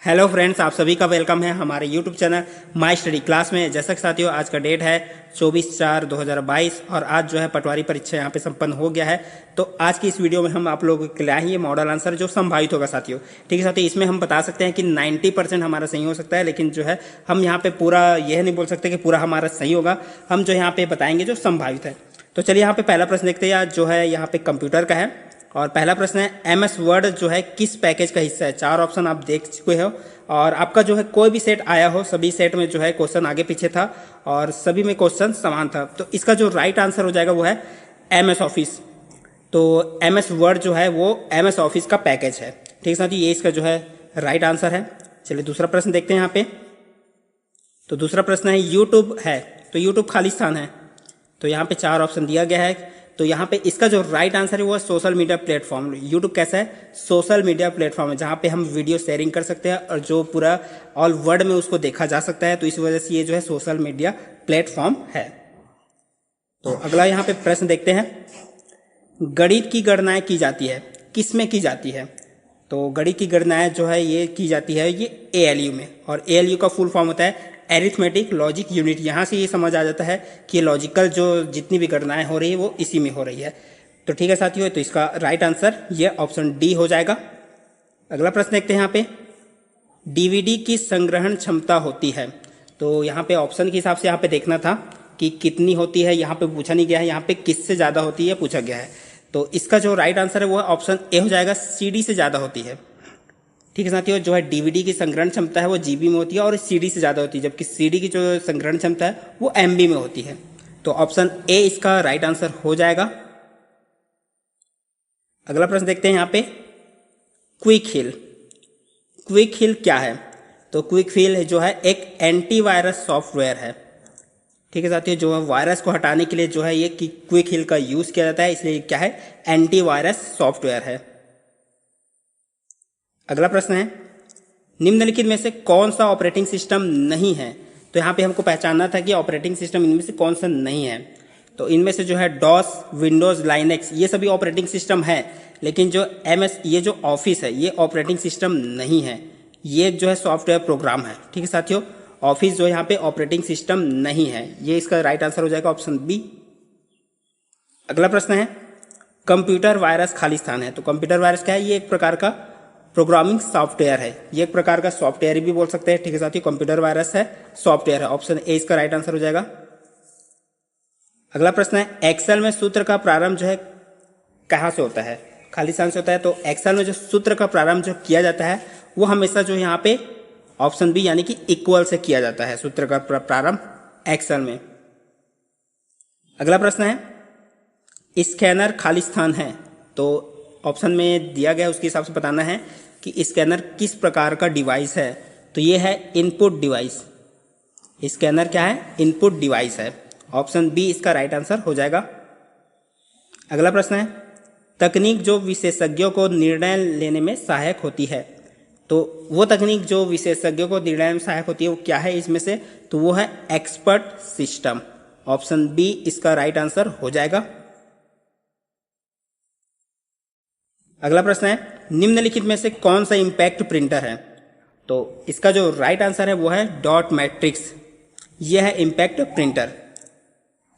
Hello friends, आप सभी का वेलकम है हमारे YouTube channel my study class में। जैसा कि साथियों, आज का डेट है 24/4/2022 और आज जो है पटवारी परीक्षा यहाँ पे संपन्न हो गया है। तो आज की इस वीडियो में हम आप लोगों के लिए आए हैं ये मॉडल आंसर जो संभावित होगा साथियों। ठीक है साथियों, इसमें हम बता सकते हैं कि 90% हमारा सही हो सकता है, लेकिन जो है हम यहाँ पे पूरा यह नहीं बोल सकते कि पूरा हमारा सही होगा। हम जो यहाँ पे बताएंगे जो संभावित है। तो चलिए यहाँ पे पहला प्रश्न देखते हैं, जो है यहाँ पे कंप्यूटर का है। और पहला प्रश्न है, MS वर्ड जो है किस पैकेज का हिस्सा है। चार ऑप्शन आप देख चुके हो और आपका जो है कोई भी सेट आया हो, सभी सेट में जो है क्वेश्चन आगे पीछे था और सभी में क्वेश्चन समान था। तो इसका जो राइट आंसर हो जाएगा वो है MS ऑफिस। तो MS वर्ड जो है वो MS ऑफिस का पैकेज है। ठीक है साथियों, ये इसका जो है राइट आंसर है। चलिए दूसरा प्रश्न देखते हैं यहाँ पे। तो दूसरा प्रश्न है, यूट्यूब है तो यूट्यूब खाली स्थान है। तो यहाँ पे चार ऑप्शन दिया गया है। तो यहाँ पे इसका जो राइट आंसर है वो है सोशल मीडिया प्लेटफॉर्म। यूट्यूब कैसा है? सोशल मीडिया प्लेटफॉर्म है, जहाँ पे हम वीडियो शेयरिंग कर सकते हैं और जो पूरा ऑल वर्ल्ड में उसको देखा जा सकता है। तो इस वजह से ये जो है सोशल मीडिया प्लेटफॉर्म है। तो अगला यहाँ पे प्रश्न देखते हैं, गणित की गणनाएं की जाती है, किस में की जाती है? तो गणित की गणनाएं जो है ये की जाती है ये ALU में, और ALU का फुल फॉर्म होता है एरिथमेटिक लॉजिक यूनिट। यहाँ से ये समझ आ जाता है कि लॉजिकल जो जितनी भी गणनाएं हो रही है वो इसी में हो रही है। तो ठीक है साथियों, तो इसका राइट आंसर ये ऑप्शन डी हो जाएगा। अगला प्रश्न देखते हैं यहाँ पे, DVD की संग्रहण क्षमता होती है। तो यहाँ पे ऑप्शन के हिसाब से यहाँ पे देखना था कि कितनी होती है, यहाँ पे पूछा नहीं गया है, यहाँ पे किससे ज़्यादा होती है पूछा गया है। तो इसका जो राइट आंसर है वो ऑप्शन ए हो जाएगा, CD से ज़्यादा होती है। ठीक है साथियों, जो है DVD की संग्रहण क्षमता है वो GB में होती है और CD से ज़्यादा होती है, जबकि CD की जो संग्रहण क्षमता है वो MB में होती है। तो ऑप्शन ए इसका राइट आंसर हो जाएगा। अगला प्रश्न देखते हैं यहाँ पे, क्विक हिल। क्विक हिल क्या है? तो क्विक हिल जो है एक एंटीवायरस सॉफ्टवेयर है। ठीक है साथियों, जो है वायरस को हटाने के लिए जो है ये क्विक हिल का यूज किया जाता है, इसलिए क्या है? एंटीवायरस सॉफ्टवेयर है। अगला प्रश्न है, निम्नलिखित में से कौन सा ऑपरेटिंग सिस्टम नहीं है? तो यहाँ पे हमको पहचानना था कि ऑपरेटिंग सिस्टम इनमें से कौन सा नहीं है। तो इनमें से जो है डॉस, विंडोज, लाइनेक्स ये सभी ऑपरेटिंग सिस्टम है, लेकिन जो MS ये जो ऑफिस है ये ऑपरेटिंग सिस्टम नहीं है, ये जो है सॉफ्टवेयर प्रोग्राम है। ठीक है साथियों, ऑफिस जो यहाँ पे ऑपरेटिंग सिस्टम नहीं है, ये इसका राइट आंसर हो जाएगा ऑप्शन बी। अगला प्रश्न है, कंप्यूटर वायरस खाली स्थान है। तो कंप्यूटर वायरस क्या है? ये एक प्रकार का प्रोग्रामिंग सॉफ्टवेयर है, ये एक प्रकार का सॉफ्टवेयर भी बोल सकते हैं। ठीक है साथियों, कंप्यूटर वायरस है, सॉफ्टवेयर है, ऑप्शन ए इसका राइट आंसर हो जाएगा। अगला प्रश्न है, एक्सेल में सूत्र का प्रारंभ जो है कहाँ से होता है? खाली स्थान से होता है। तो एक्सेल में जो सूत्र का प्रारंभ जो किया जाता है वो हमेशा जो यहाँ पे ऑप्शन बी यानी कि इक्वल से किया जाता है, सूत्र का प्रारंभ एक्सेल में। अगला प्रश्न है, स्कैनर खाली स्थान है। तो ऑप्शन में दिया गया उसके हिसाब से बताना है कि स्कैनर किस प्रकार का डिवाइस है। तो ये है इनपुट डिवाइस। स्कैनर क्या है? इनपुट डिवाइस है, ऑप्शन बी इसका राइट आंसर हो जाएगा। अगला प्रश्न है, तकनीक जो विशेषज्ञों को निर्णय लेने में सहायक होती है। तो वो तकनीक जो विशेषज्ञों को निर्णय में सहायक होती है वो क्या है इसमें से? तो वो है एक्सपर्ट सिस्टम, ऑप्शन बी इसका राइट आंसर हो जाएगा। अगला प्रश्न है, निम्नलिखित में से कौन सा इंपैक्ट प्रिंटर है? तो इसका जो राइट आंसर है वो है डॉट मैट्रिक्स, यह है इंपैक्ट प्रिंटर।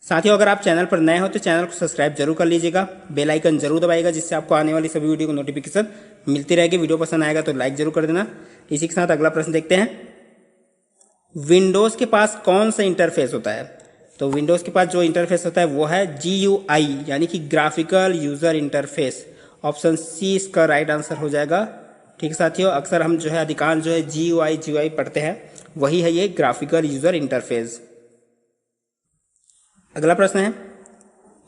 साथियों, अगर आप चैनल पर नए हो तो चैनल को सब्सक्राइब जरूर कर लीजिएगा, बेल आइकन जरूर दबाइएगा, जिससे आपको आने वाली सभी वीडियो को नोटिफिकेशन मिलती रहेगी। वीडियो पसंद आएगा तो लाइक जरूर कर देना। इसी के साथ अगला प्रश्न देखते हैं, विंडोज के पास कौन सा इंटरफेस होता है? तो विंडोज के पास जो इंटरफेस होता है वो है GUI यानी कि graphical user interface, option C इसका राइट आंसर हो जाएगा। ठीक है साथियों, अक्सर हम जो है अधिकांश जो है GUI पढ़ते हैं, वही है ये ग्राफिकल यूजर इंटरफेस। अगला प्रश्न है,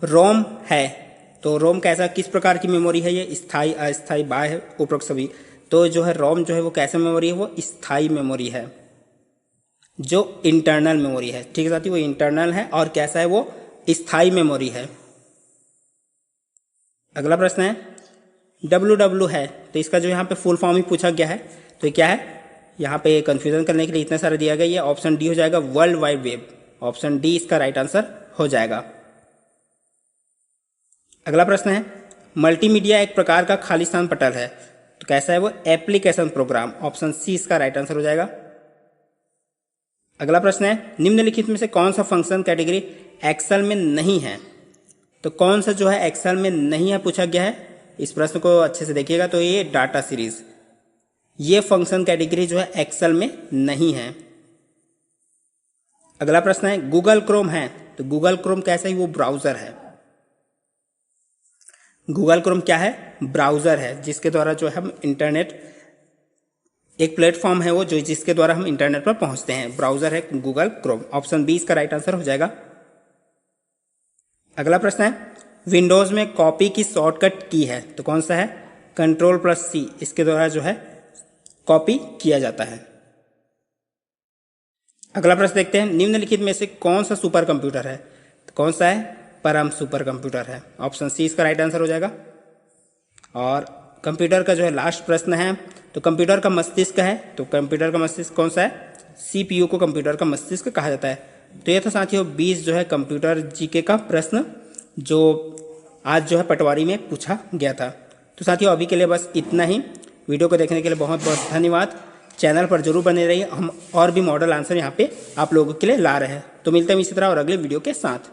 रोम है। तो रोम कैसा, किस प्रकार की मेमोरी है? ये स्थायी, अस्थायी, बाह्य, उपरोक्त सभी। तो जो है रोम जो है वो कैसा मेमोरी है? वो स्थायी मेमोरी है, जो इंटरनल मेमोरी है। ठीक है साथियों, वो इंटरनल है और कैसा है? वो स्थायी मेमोरी है। अगला प्रश्न है, WW है। तो इसका जो यहाँ पे फुल फॉर्म ही पूछा गया है, तो ये क्या है? यहाँ पे कंफ्यूजन करने के लिए इतना सारा दिया गया, ये ऑप्शन डी हो जाएगा, world wide web, option D इसका राइट आंसर हो जाएगा। अगला प्रश्न है, मल्टीमीडिया एक प्रकार का खालिस्तान पटल है। तो कैसा है वो, एप्लीकेशन प्रोग्राम। ऑप्शन सी इसका राइट आंसर हो जाएगा। अगला प्रश्न है, निम्नलिखित में से कौन सा फंक्शन कैटेगरी एक्सेल में नहीं है। तो कौन सा जो है एक्सेल में नहीं है पूछा गया है, इस प्रश्न को अच्छे से देखिएगा। तो ये डाटा सीरीज, ये फंक्शन कैटेगरी जो है एक्सेल में नहीं है। अगला प्रश्न है, गूगल क्रोम है। तो गूगल क्रोम कैसा है, वो ब्राउजर है। गूगल क्रोम क्या है, ब्राउजर है, जिसके द्वारा जो है हम इंटरनेट, एक प्लेटफॉर्म है वो जो जिसके द्वारा हम इंटरनेट पर पहुंचते हैं, ब्राउजर है गूगल क्रोम। ऑप्शन बी इसका राइट आंसर हो जाएगा। अगला प्रश्न है, विंडोज में कॉपी की शॉर्टकट की है। तो कौन सा है, Ctrl+C, इसके द्वारा जो है कॉपी किया जाता है। अगला प्रश्न देखते हैं, निम्नलिखित में से कौन सा सुपर कंप्यूटर है। तो कौन सा है, परम सुपर कंप्यूटर है। ऑप्शन सी इसका राइट आंसर हो जाएगा। और कंप्यूटर का जो है लास्ट प्रश्न है, तो कंप्यूटर का मस्तिष्क है। तो कंप्यूटर का मस्तिष्क कौन सा है, CPU को कंप्यूटर का मस्तिष्क कहा जाता है। तो ये था साथियों 20 जो है कंप्यूटर जीके का प्रश्न जो आज जो है पटवारी में पूछा गया था। तो साथियों अभी के लिए बस इतना ही। वीडियो को देखने के लिए बहुत बहुत धन्यवाद। चैनल पर जरूर बने रहिए, हम और भी मॉडल आंसर यहाँ पे आप लोगों के लिए ला रहे हैं। तो मिलते हैं इसी तरह और अगले वीडियो के साथ।